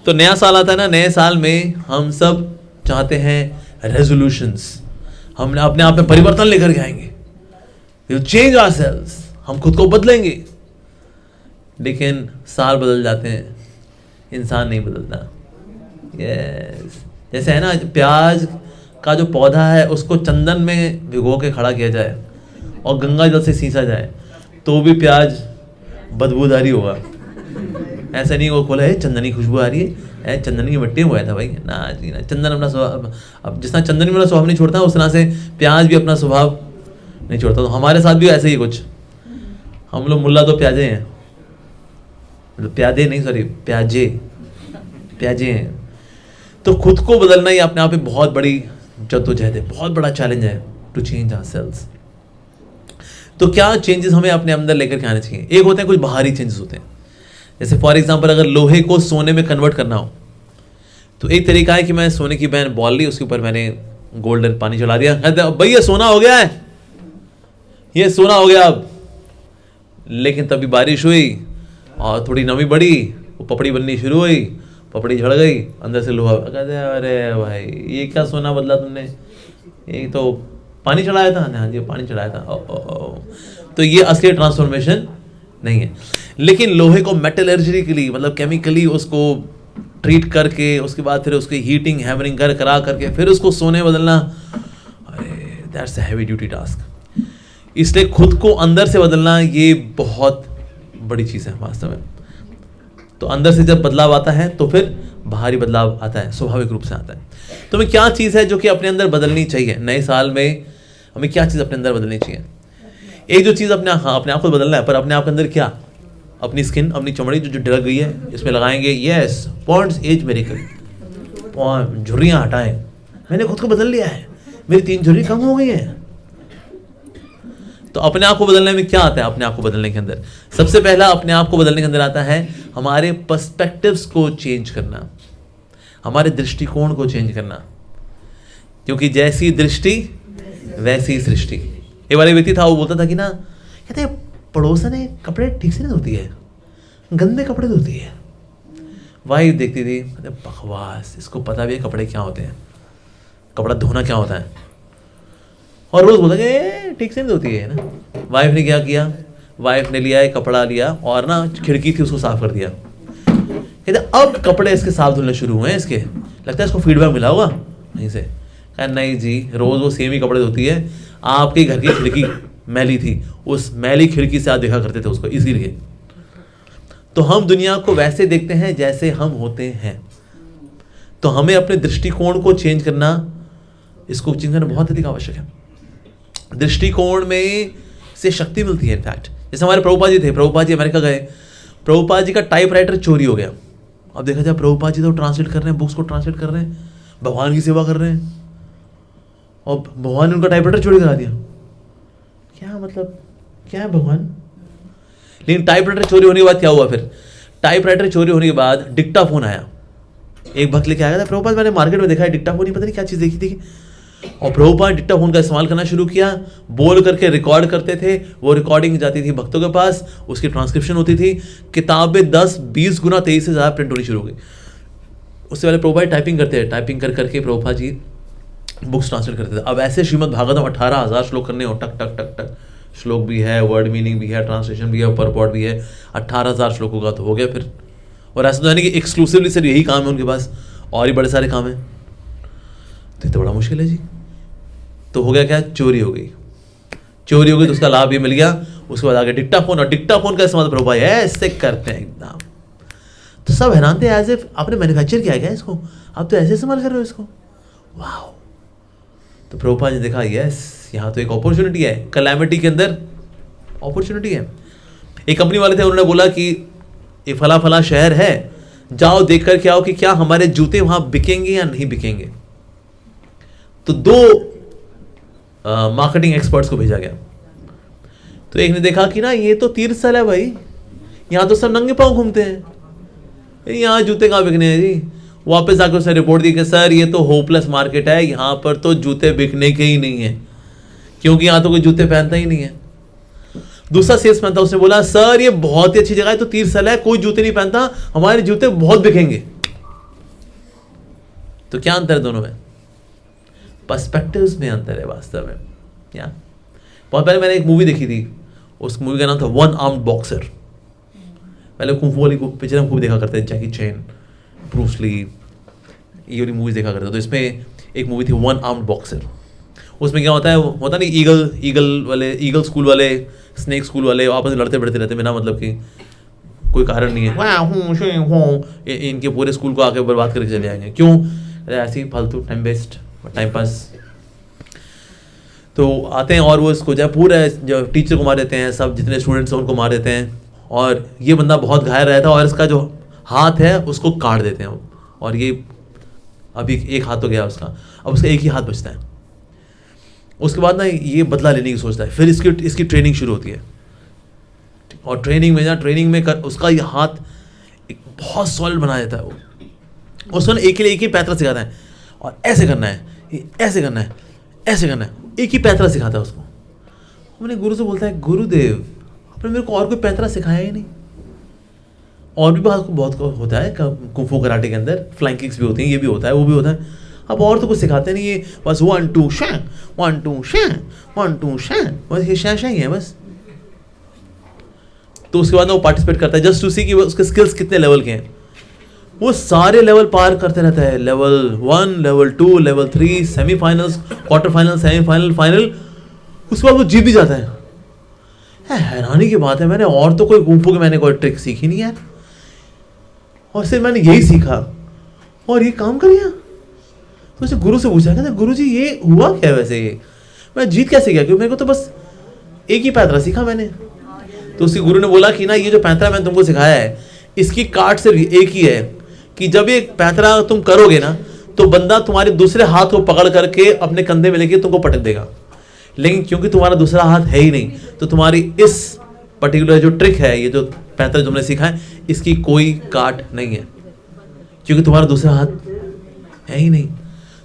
तो नया साल आता है ना, नए साल में हम सब चाहते हैं रेजोल्यूशंस, हम अपने आप में परिवर्तन लेकर के आएंगे, यू चेंज आवरसेल्व्स, हम खुद को बदलेंगे। लेकिन साल बदल जाते हैं, इंसान नहीं बदलता। यस, जैसे है ना, प्याज का जो पौधा है उसको चंदन में भिगो के खड़ा किया जाए और गंगा जल से सींचा जाए तो भी प्याज बदबूदारी होगा। ऐसा नहीं वो खोला है चंदन की खुशबू आ रही है, चंदन की मिट्टी में हुआ था भाई ना जी ना। चंदन अपना स्वभाव, अब जिस तरह चंदन भी अपना स्वभाव नहीं छोड़ता उस तरह से प्याज भी अपना स्वभाव नहीं छोड़ता। तो हमारे साथ भी ऐसे ही कुछ, हम लोग मुल्ला तो प्याजे हैं, मतलब प्यादे नहीं, सॉरी प्याजे हैं। तो खुद को बदलना ही अपने आप में बहुत बड़ी जद्दोजहद है, बहुत बड़ा चैलेंज है टू चेंज आवरसेल्व्स। तो क्या चेंजेस हमें अपने अंदर लेकर के आने चाहिए? एक होते हैं कुछ बाहरी चेंजेस होते हैं, जैसे फॉर एग्जांपल अगर लोहे को सोने में कन्वर्ट करना हो तो एक तरीका है कि मैं सोने की बहन बॉल ली, उसके ऊपर मैंने गोल्डन पानी चला दिया, भैया सोना हो गया है, ये सोना हो गया अब। लेकिन तभी बारिश हुई और थोड़ी नमी बढ़ी, वो पपड़ी बननी शुरू हुई, पपड़ी झड़ गई, अंदर से लोहा। कहते अरे भाई ये क्या सोना बदला तुमने, ये तो पानी चढ़ाया था। हाँ जी पानी चढ़ाया था। तो ये असली ट्रांसफॉर्मेशन नहीं है। लेकिन लोहे को मेटलर्जिकली मतलब केमिकली उसको ट्रीट करके उसके बाद फिर उसकी हीटिंग हैमरिंग करा करके फिर उसको सोने बदलना, that's a heavy duty task. इसलिए खुद को अंदर से बदलना ये बहुत बड़ी चीज़ है वास्तव में। तो अंदर से जब बदलाव आता है तो फिर बाहरी बदलाव आता है, स्वाभाविक रूप से आता है। तो हमें क्या चीज़ है जो कि अपने अंदर बदलनी चाहिए? नए साल में हमें क्या चीज़ अपने अंदर बदलनी चाहिए? एक जो चीज़ अपने आप को बदलना है, पर अपने आप के अंदर क्या? अपनी स्किन, अपनी चमड़ी जो ढलक गई है इसमें लगाएंगे यस पॉन्ड्स एज मेरिकल, झुर्रियाँ हटाएं। मैंने खुद को बदल लिया है, मेरी 3 झुर्री कम हो गई हैं। तो अपने आप को बदलने में क्या आता है? अपने आप को बदलने के अंदर सबसे पहला अपने आप को बदलने के अंदर आता है हमारे पर्सपेक्टिव्स को चेंज करना, हमारे दृष्टिकोण को चेंज करना। क्योंकि जैसी दृष्टि वैसी सृष्टि। एक बार एक व्यक्ति था, वो बोलता था कि ना, कहते पड़ोसन ने कपड़े ठीक से नहीं धोती है, गंदे कपड़े धोती है। वाइफ देखती थी, बकवास, इसको पता भी है कपड़े क्या होते हैं, कपड़ा धोना क्या होता है, और रोज बोलता कि ठीक से नहीं धोती है ना। वाइफ ने क्या किया? वाइफ ने लिया एक कपड़ा लिया और ना खिड़की थी उसको साफ कर दिया। कहते अब कपड़े इसके साफ धुलने शुरू हुए हैं, इसके लगता है इसको फीडबैक मिला होगा नहीं से। कहा नहीं जी, रोज वो सेम ही कपड़े धोती है, आपके घर की खिड़की मैली थी, उस मैली खिड़की से आप देखा करते थे उसको, इसीलिए। तो हम दुनिया को वैसे देखते हैं जैसे हम होते हैं। तो हमें अपने दृष्टिकोण को चेंज करना, इसको चेंज करना बहुत अधिक आवश्यक है। दृष्टिकोण में से शक्ति मिलती है। इनफैक्ट जैसे हमारे प्रभुपाद जी थे, प्रभुपाद जी अमेरिका गए, प्रभुपाद जी का टाइपराइटर चोरी हो गया। अब देखा जाए प्रभुपाद जी तो ट्रांसलेट कर रहे हैं, बुक्स को ट्रांसलेट कर रहे हैं, भगवान की सेवा कर रहे हैं, और भगवान ने उनका टाइपराइटर चोरी करा दिया। क्या मतलब, क्या है भगवान? लेकिन टाइपराइटर चोरी होने के बाद क्या हुआ? फिर टाइपराइटर चोरी होने के बाद डिक्टाफोन आया। एक भक्त लेके आया था, प्रभुपाद मैंने मार्केट में देखा है डिक्टाफोन, ही पता नहीं क्या चीज़ देखी थी। और प्रभुपाद डिक्टाफोन का इस्तेमाल करना शुरू किया, बोल करके रिकॉर्ड करते थे, वो रिकॉर्डिंग जाती थी भक्तों के पास, उसकी ट्रांसक्रिप्शन होती थी, किताबें 10-20 गुना तेजी से ज़्यादा प्रिंट होनी शुरू हो गई। उससे पहले प्रभुपाद टाइपिंग करते हैं, टाइपिंग कर करके प्रभुपाद जी बुक्स ट्रांसलेट करते थे। अब ऐसे श्रीमद् भागवतम 18,000 श्लोक करने हो, टक टक टक टक, श्लोक भी है, वर्ड मीनिंग भी है, ट्रांसलेशन भी है, परपॉट भी है, 18,000 श्लोकों का तो हो गया फिर। और ऐसा तो है नहीं कि एक्सक्लूसिवली सिर्फ यही काम है उनके पास, और ही बड़े सारे काम हैं। तो बड़ा मुश्किल है जी। तो हो गया क्या? चोरी हो गई। चोरी हो गई तो उसका लाभ ये मिल गया। उसके बाद आगे डिक्टाफोन, और डिक्टाफोन का इस्तेमाल प्रभुपाद ऐसे करते हैं एकदम। तो सब हैरान थे, एज इफ आपने मैन्युफैक्चर किया गया इसको, आप तो ऐसे इस्तेमाल कर रहे हो इसको, वाह। तो प्रभुपाद ने देखा यस, यहाँ तो एक अपॉर्चुनिटी है, कैलेमिटी के अंदर अपॉर्चुनिटी है। एक कंपनी वाले थे, उन्होंने बोला कि ये फला फला शहर है, जाओ देख कर के आओ कि क्या हमारे जूते वहां बिकेंगे या नहीं बिकेंगे। तो 2 मार्केटिंग एक्सपर्ट्स को भेजा गया। तो एक ने देखा कि ना ये तो तीर्थ स्थल है भाई, यहाँ तो सब नंगे पांव घूमते हैं, यहाँ जूते कहाँ बिकने हैं जी। वापस आकर उसने रिपोर्ट दी कि सर ये तो होपलेस मार्केट है, यहाँ पर तो जूते बिकने के ही नहीं है, क्योंकि यहाँ तो कोई जूते पहनता ही नहीं है। दूसरा सेल्समैन था, उसने बोला सर ये बहुत ही अच्छी जगह है, तो तीर्थ स्थल है, कोई जूते नहीं पहनता, हमारे जूते बहुत बिकेंगे। तो क्या अंतर है दोनों में? पर्सपेक्टिव्स में अंतर है वास्तव में। या बहुत पहले मैंने एक मूवी देखी थी, उस मूवी का नाम था वन आर्म्ड बॉक्सर। पहले कुंफू वाली पिक्चर हम खूब देखा करते थे, जैकी चैन, ब्रूस ली, ये वाली मूवीज देखा करते थे। तो इसमें एक मूवी थी वन आर्म्ड बॉक्सर। उसमें क्या होता है, होता नहीं ईगल स्कूल वाले, स्नेक स्कूल वाले आपस में लड़ते बढ़ते रहते बिना मतलब कि कोई कारण नहीं है, इनके पूरे स्कूल को आके बर्बाद करके चले आएंगे। क्यों? ऐसे ही फालतू टाइम वेस्ट, टाइम पास। तो आते हैं और वो इसको जो पूरे जो टीचर को मार देते हैं, सब जितने स्टूडेंट्स हैं उनको मार देते हैं, और ये बंदा बहुत घायल रहता है और इसका जो हाथ है उसको काट देते हैं। और ये अभी एक हाथ तो गया उसका, अब उसका एक ही हाथ बचता है। उसके बाद ना ये बदला लेने की सोचता है, फिर इसकी ट्रेनिंग शुरू होती है। और ट्रेनिंग में उसका ये हाथ एक बहुत सॉलिड बना देता है वो। उसको ना एक ही पैतरा सिखाता है, और ऐसे करना है, ऐसे करना है, ऐसे करना है, एक ही पैतरा सिखाता है उसको। मैंने गुरु से बोलता है, गुरुदेव आपने मेरे को और कोई पैतरा सिखाया ही नहीं। और भी बहुत होता है कुंफू कराटे के अंदर, फ्लाइंग किक्स भी होती हैं, ये भी होता है, वो भी होता है। अब और तो कुछ सिखाते नहीं, ये बस 1 2 शैं 1 2 शैं 1 2 शैं, बस ये शैं ही है बस। तो उसके बाद वो पार्टिसिपेट करता है जस्ट टू सी कि उसके स्किल्स कितने लेवल के हैं। वो सारे लेवल पार करते रहता है, level 1, level 2, level 3, semifinals, quarter final, semifinal, final. उसके बाद वो जीत भी जाता है। हैरानी की बात है, मैंने और तो कोई कुंफू की मैंने कोई ट्रिक सीखी नहीं यार, और सिर्फ मैंने यही सीखा और ये काम कर गया। तो उसे गुरु से पूछा, कहते गुरु जी ये हुआ क्या वैसे, ये मैं जीत कैसे गया? क्योंकि मेरे को तो बस एक ही पैतरा सीखा मैंने। तो उसके गुरु ने बोला कि ना ये जो पैतरा मैंने तुमको सिखाया है, इसकी काट सिर्फ एक ही है कि जब ये पैतरा तुम करोगे ना तो बंदा तुम्हारे दूसरे हाथ को पकड़ करके अपने कंधे में लेके तुमको पटक देगा। लेकिन क्योंकि तुम्हारा दूसरा हाथ है ही नहीं, तो तुम्हारी इस पर्टिकुलर जो ट्रिक है, ये जो पैतरा तुमने सीखा है, इसकी कोई काट नहीं है, क्योंकि तुम्हारा दूसरा हाथ है ही नहीं।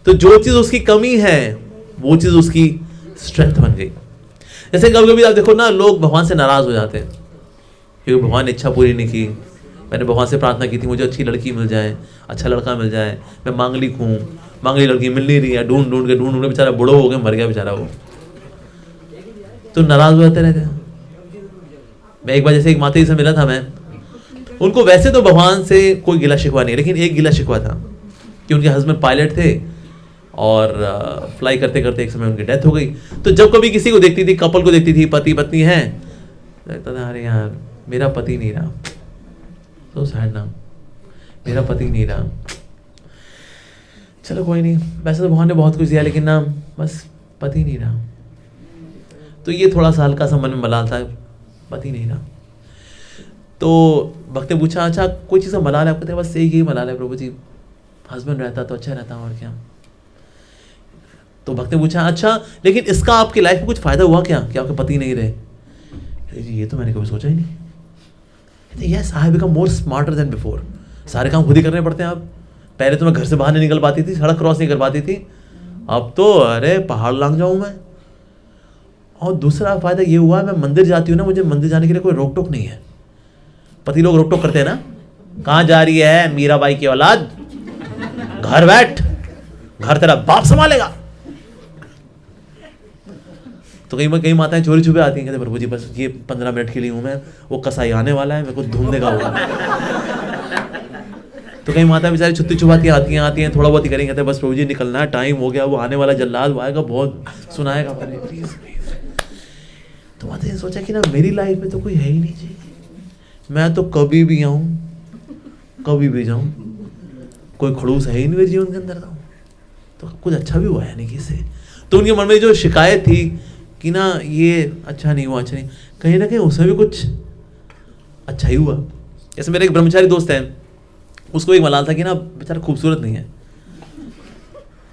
तो जो चीज़ उसकी कमी है वो चीज़ उसकी स्ट्रेंथ बन गई। जैसे कभी कभी आप देखो ना, लोग भगवान से नाराज़ हो जाते हैं क्योंकि भगवान ने इच्छा पूरी नहीं की। मैंने भगवान से प्रार्थना की थी मुझे अच्छी लड़की मिल जाए, अच्छा लड़का मिल जाए, मैं मांगलिक हूँ, मांगली लड़की मिल नहीं रही है, ढूंढ के बेचारा बूढ़ो हो गया, मर गया बेचारा वो। तो नाराज़ हो जाते रहते हैं। मैं एक बार जैसे एक माता जी से मिला था, मैं उनको वैसे तो भगवान से कोई गिला शिकवा नहीं, लेकिन एक गिला शिकवा था कि उनके हस्बैंड पायलट थे और फ्लाई करते करते एक समय उनकी डेथ हो गई। तो जब कभी किसी को देखती थी, कपल को देखती थी, पति पत्नी है, लगता था अरे यार मेरा पति नहीं रहा, तो सैड ना, मेरा पति नहीं रहा। चलो कोई नहीं, वैसे तो भगवान ने बहुत कुछ दिया, लेकिन ना बस पति नहीं रहा। तो ये थोड़ा सा हल्का सा मन में मलाल था, पति नहीं रहा। तो भक्त ने पूछा, अच्छा कोई चीज़ का मलाल है? आपको बस यही मलाल है प्रभु जी, हस्बैंड रहता तो अच्छा रहता, और क्या। तो भक्त ने पूछा, अच्छा लेकिन इसका आपकी लाइफ में कुछ फ़ायदा हुआ क्या कि आपके पति नहीं रहे? जी ये तो मैंने कभी सोचा ही नहीं। Yes I have become more smarter than before. सारे काम खुद ही करने पड़ते हैं अब। पहले तो मैं घर से बाहर नहीं निकल पाती थी, सड़क क्रॉस नहीं कर पाती थी, अब तो अरे पहाड़ लांग जाऊँ मैं। और दूसरा फ़ायदा ये हुआ, मैं मंदिर जाती हूँ ना, मुझे मंदिर जाने के लिए कोई रोक टोक नहीं है। पति लोग रोक टोक करते हैं ना, कहाँ जा रही है मीराबाई की औलाद, घर बैठ, घर तेरा बाप संभालेगा। तो कई माताएं चोरी छुपे आती हैं, कहते प्रभु जी बस ये 15 मिनट के लिए हूँ मैं, वो कसाई आने वाला है, मेरे को धूम देगा होगा। तो कई माता बेचारी छुट्टी छुपाती आती हैं, थोड़ा बहुत ही करेंगे, कहते बस प्रभु जी निकलना है, टाइम हो गया, वो आने वाला जल्लाद, वो आएगा बहुत सुनाएगा, प्लीज। तो माता ने सोचा कि ना मेरी लाइफ में तो कोई है ही नहीं जी, मैं तो कभी भी आऊँ कभी भी जाऊँ, कोई खड़ूस है ही नहीं मेरे जीवन के अंदर। तो कुछ अच्छा भी हुआ है नहीं किससे। तो उनके मन में जो शिकायत थी कि ना ये अच्छा नहीं हुआ, अच्छा नहीं, कहीं ना कहीं उसमें भी कुछ अच्छा ही हुआ। जैसे मेरे एक ब्रह्मचारी दोस्त है, उसको एक मलाल था कि ना बेचारा खूबसूरत नहीं है,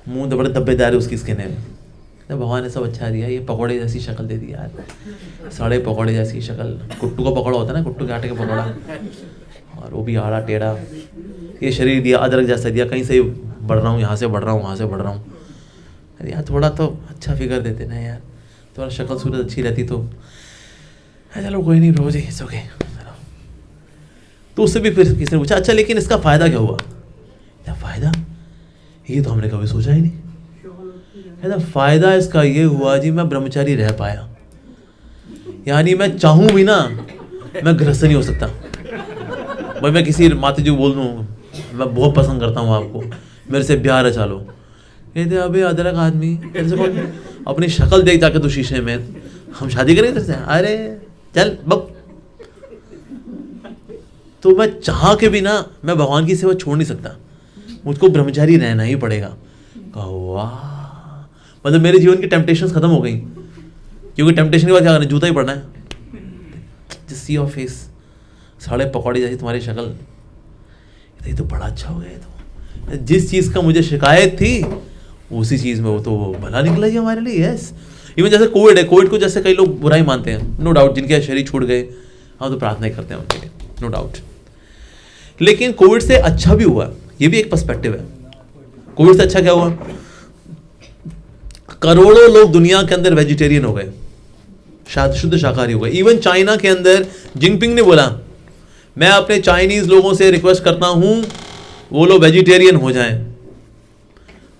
मुंह बड़े धब्बेदार है उसकी स्किन है, तो भगवान ने सब अच्छा दिया, ये पकौड़े जैसी शक्ल दे दी यार, सड़े पकौड़े जैसी शक्ल, कुट्टू का पकौड़ा होता है ना, कुट्टू के आटे का पकौड़ा, और वो भी आड़ा टेढ़ा, ये शरीर दिया अदरक जैसा दिया, कहीं से बढ़ रहा हूँ, यहाँ से बढ़ रहा हूँ, वहाँ से बढ़ रहा हूँ। अरे यार थोड़ा तो अच्छा फिगर देते ना यार, थोड़ा शक्ल सूरत अच्छी रहती तो चलो कोई नहीं प्रभु जी इट्स ओके। तो उससे भी फिर किसी ने पूछा, अच्छा लेकिन इसका फ़ायदा क्या हुआ? क्या फ़ायदा? ये तो हमने कभी सोचा ही नहीं। कहता फायदा इसका ये हुआ जी, मैं ब्रह्मचारी रह पाया, यानी मैं चाहूं भी ना, मैं गृहस्थ नहीं हो सकता। भाई मैं किसी माता जी को बोल दूँ मैं बहुत पसंद करता हूँ आपको, मेरे से ब्याह रचा लो, कहते अबे अदरक आदमी, तेरे से कौन, अपनी शक्ल देख जाके तो शीशे में, हम शादी करेंगे तेरे से, अरे चल बक। तो मैं चाह के भी ना मैं भगवान की सेवा छोड़ नहीं सकता, मुझको ब्रह्मचारी रहना ही पड़ेगा। कहा वाह, मतलब मेरे जीवन की टेम्पटेशंस खत्म हो गई, क्योंकि टेम्पटेशन के बाद क्या करना, जूता ही पड़ना है। जस्ट सी योर फेस, साढ़े पकौड़ी जैसी तुम्हारी शक्ल, ये तो बड़ा अच्छा हो गया। तो जिस चीज़ का मुझे शिकायत थी उसी चीज़ में वो तो भला निकला जी हमारे लिए। यस, इवन जैसे कोविड है, कोविड को जैसे कई लोग बुराई मानते हैं, नो डाउट, जिनके शरीर छूट गए हम तो प्रार्थना ही करते हैं उनके लिए, नो डाउट। लेकिन कोविड से अच्छा भी हुआ, ये भी एक पर्सपेक्टिव है। कोविड से अच्छा क्या हुआ, करोड़ों लोग दुनिया के अंदर वेजिटेरियन हो गए, शुद्ध शाकाहारी हो गए। इवन चाइना के अंदर जिनपिंग ने बोला मैं अपने चाइनीज लोगों से रिक्वेस्ट करता हूं वो लोग वेजिटेरियन हो जाएं,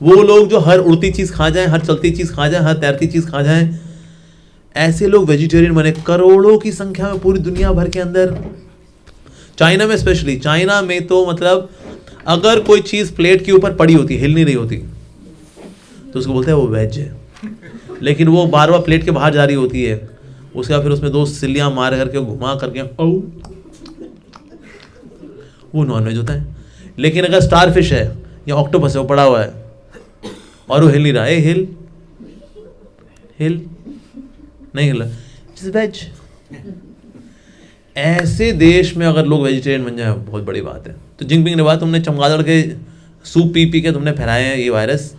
वो लोग जो हर उड़ती चीज खा जाएं, हर चलती चीज खा जाएं, हर तैरती चीज खा जाएं, ऐसे लोग वेजिटेरियन बने करोड़ों की संख्या में पूरी दुनिया भर के अंदर। चाइना में स्पेशली, चाइना में तो मतलब अगर कोई चीज प्लेट के ऊपर पड़ी होती, हिल नहीं रही होती, तो उसको बोलते हैं वो वेज है। लेकिन वो बार बार प्लेट के बाहर जा रही होती है, उसके बाद फिर उसमें 2 सिल्लियां मार करके घुमा करके वो नॉन वेज होता है। लेकिन अगर स्टार फिश है या ऑक्टोपस है, वो पड़ा हुआ है और वो हिल नहीं रहा है, हिल नहीं हिल रहा, वेज। ऐसे देश में अगर लोग वेजिटेरियन बन जाए बहुत बड़ी बात है। तो जिनपिंग ने बात, तुमने चमगादड़ के सूप पी पी के तुमने फैलाए हैं ये वायरस,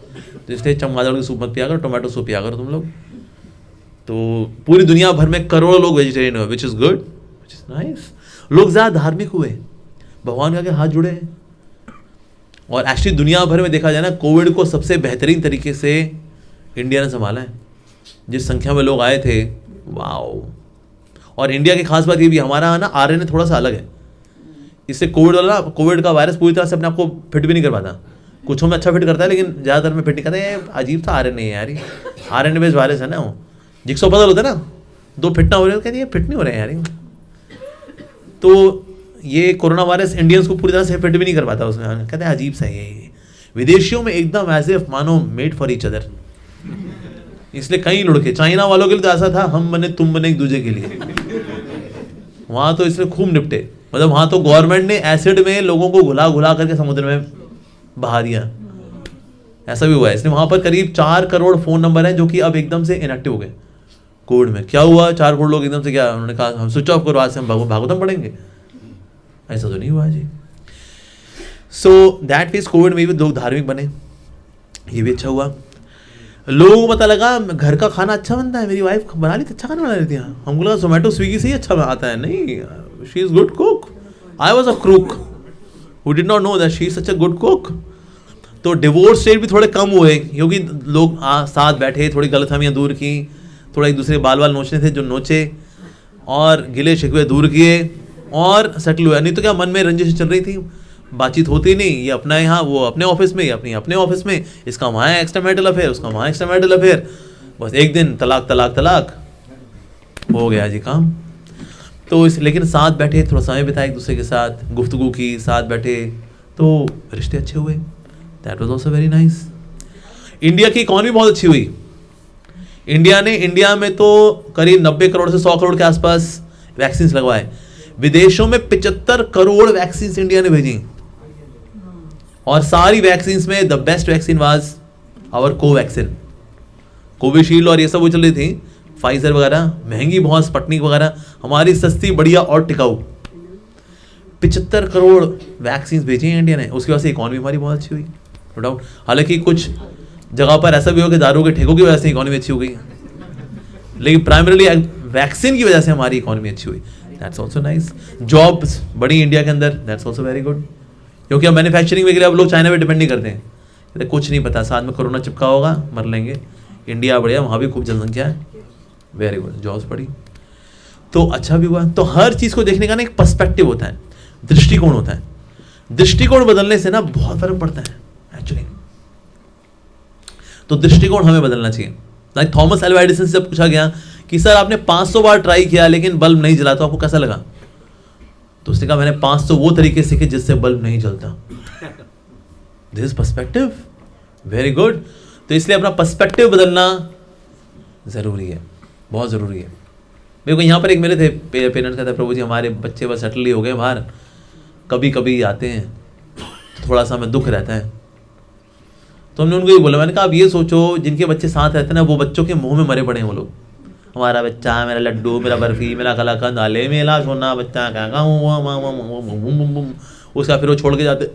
तो इसलिए चमगादड़ के सूप मत पिया करो, टोमेटो सूप पिया करो तुम लोग। तो पूरी दुनिया भर में करोड़ों लोग वेजिटेरियन हुए, which is good, which is nice. लोग ज़्यादा धार्मिक हुए, भगवान के आगे हाथ जुड़े। और एक्चुअली दुनिया भर में देखा जाए ना, कोविड को सबसे बेहतरीन तरीके से इंडिया ने संभाला है। जिस संख्या में लोग आए थे, वाओ। और इंडिया की खास बात ये भी, हमारा ना आरएनए थोड़ा सा अलग है। इससे कोविड का वायरस पूरी तरह से अपने आप को फिट भी नहीं कर पाता, कुछों में अच्छा फिट करता है लेकिन ज़्यादातर में फिट नहीं करता है। अजीब सा आरएनए है यार, ये आरएनए बेस्ड वायरस है ना। वो जिक्सो पजल होता है ना, 2 फिट ना हो रहे हैं, कहते हैं फिट नहीं हो रहे हैं यार। तो ये कोरोना वायरस इंडियंस को पूरी तरह से फिट भी नहीं कर पाता उसमें, कहते हैं अजीब सा है ये। विदेशियों में एकदम ऐसे मानो मेड फॉर ईच अदर, इसलिए कई लड़के, चाइना वालों के लिए तो ऐसा था हम बने तुम बने एक दूसरे के लिए, वहाँ तो इसलिए खूब निपटे। मतलब वहाँ तो गवर्नमेंट ने एसिड में लोगों को घुला करके समुद्र में बहा दिया, ऐसा भी हुआ है। इसलिए वहाँ पर करीब 4 करोड़ फ़ोन नंबर हैं जो कि अब एकदम से इनएक्टिव हो गए कोविड में। क्या हुआ, 4 करोड़ लोग एकदम से, क्या उन्होंने कहा हम स्विच ऑफ करो, आज से हम भागवतम पढ़ेंगे, ऐसा तो नहीं हुआ जी। सो दैट मीन्स कोविड में भी लोग धार्मिक बने, ये भी अच्छा हुआ। लोगों को पता लगा घर का खाना अच्छा बनता है, मेरी वाइफ बना लेती, अच्छा खाना बना लेती है। हमको लगा जोमेटो स्विगी से ही अच्छा आता है, नहीं, she is good cook. I was a crook who did not know that she is such a good cook. तो डिवोर्स रेट भी थोड़े कम हुए, क्योंकि लोग साथ बैठे, थोड़ी गलतफहमियाँ दूर की, थोड़ा एक दूसरे बाल नोचने थे जो नोचे, और गिले शिकवे दूर किए और सेटल हुआ। नहीं तो क्या मन में रंजिश चल रही थी, बातचीत होती नहीं, ये अपना यहाँ, वो अपने ऑफिस में, ये अपने ऑफिस में, इसका वहाँ एक्स्ट्रा मैरिटल अफेयर, उसका वहाँ एक्स्ट्रा मैरिटल अफेयर, बस एक दिन तलाक तलाक तलाक हो गया जी काम। तो इस लेकिन साथ बैठे, थोड़ा समय बिताया एक दूसरे के साथ, गुफ्तगू की, साथ बैठे, तो रिश्ते अच्छे हुए। That was also very nice. India की इकॉनमी बहुत अच्छी हुई। इंडिया में तो करीब 90 करोड़ से 100 करोड़ के आसपास वैक्सीन लगवाए। विदेशों में 75 करोड़ वैक्सीन इंडिया ने भेजी, और सारी वैक्सीन में the best vaccine was our Covaxin. Covishield और ये सब वो चल रही थी, फाइजर वगैरह महंगी बहुत, स्पुतनिक वगैरह, हमारी सस्ती बढ़िया और टिकाऊ। 75 करोड़ वैक्सीन भेजी हैं इंडिया ने, उसकी वजह से इकॉनमी हमारी बहुत अच्छी हुई, नो डाउट। हालांकि कुछ जगह पर ऐसा भी हो कि दारू के ठेकों की वजह से इकॉनमी अच्छी हो गई, लेकिन प्राइमरीली वैक्सीन की वजह से हमारी इकॉनमी अच्छी हुई। That's also nice. जॉब्स बढ़ी इंडिया के अंदर, दैट्स ऑल्सो वेरी गुड, क्योंकि अब मैन्युफैक्चरिंग के लिए अब लोग चाइना पे डिपेंड नहीं करते हैं। कुछ नहीं पता, साथ में कोरोना चिपका होगा, मर लेंगे। इंडिया बढ़िया, वहाँ भी खूब जनसंख्या है, वेरी गुड, जॉब्स बढ़ी, तो अच्छा भी हुआ। तो हर चीज़ को देखने का ना एक पर्सपेक्टिव होता है, दृष्टिकोण होता है। दृष्टिकोण बदलने से ना बहुत फर्क पड़ता है एक्चुअली। तो दृष्टिकोण हमें बदलना चाहिए। लाइक थॉमस अल्वा एडिसन से जब पूछा गया कि सर आपने 500 बार ट्राई किया लेकिन बल्ब नहीं जला, तो आपको कैसा लगा? तो उसने कहा मैंने 500 वो तरीके सीखे जिससे बल्ब नहीं जलता। This is perspective, very good. तो इसलिए अपना पर्सपेक्टिव बदलना जरूरी है, बहुत जरूरी है। मेरे को यहाँ पर एक मिले थे पेरेंट्स, कहते प्रभु जी हमारे बच्चे बस सेटल ही हो गए बाहर, कभी कभी आते हैं तो थोड़ा सा हमें दुख रहता है। तो हमने उनको ये बोला, मैंने कहा आप ये सोचो जिनके बच्चे साथ रहते हैं ना, वो बच्चों के मुंह में मरे पड़े हैं वो लोग। हमारा बच्चा, मेरा लड्डू, मेरा बर्फी, मेरा कलाकंद, आले मेला सोना बच्चा क्या उसका फिर वो छोड़ के जाते।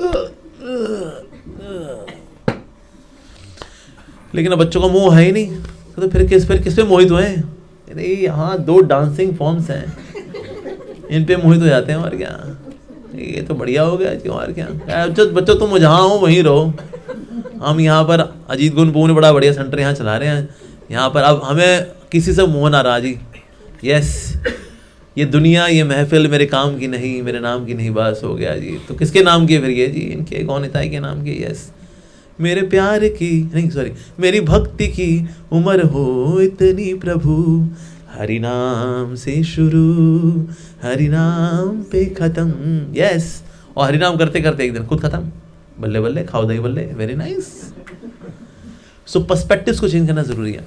लेकिन अब बच्चों का मुंह है ही नहीं, तो फिर किस पे मोहित हुए हैं? अरे यहाँ 2 डांसिंग फॉर्म्स हैं, इन पे मोहित हो जाते हैं, और क्या, ये तो बढ़िया हो गया जी, और क्या। बच्चों तुम जहाँ हो वहीं रहो, हम यहाँ पर अजीत गुनपू ने बड़ा बढ़िया सेंटर यहाँ चला रहे हैं, यहाँ पर अब हमें किसी से मुँह ना रहा जी। यस, ये दुनिया, ये महफिल मेरे काम की नहीं, मेरे नाम की नहीं, बस हो गया जी। तो किसके नाम की फिर ये जी? इनके कौन हिताई के नाम की। यस, मेरे प्यार की नहीं, सॉरी, मेरी भक्ति की उम्र हो इतनी प्रभु, हरि नाम से शुरू, हरि नाम पे खत्म। यस, और हरि नाम करते करते एक दिन खुद खत्म, बल्ले बल्ले खाओ दही बल्ले। Very nice. सो पर्सपेक्टिव्स को चेंज करना जरूरी है।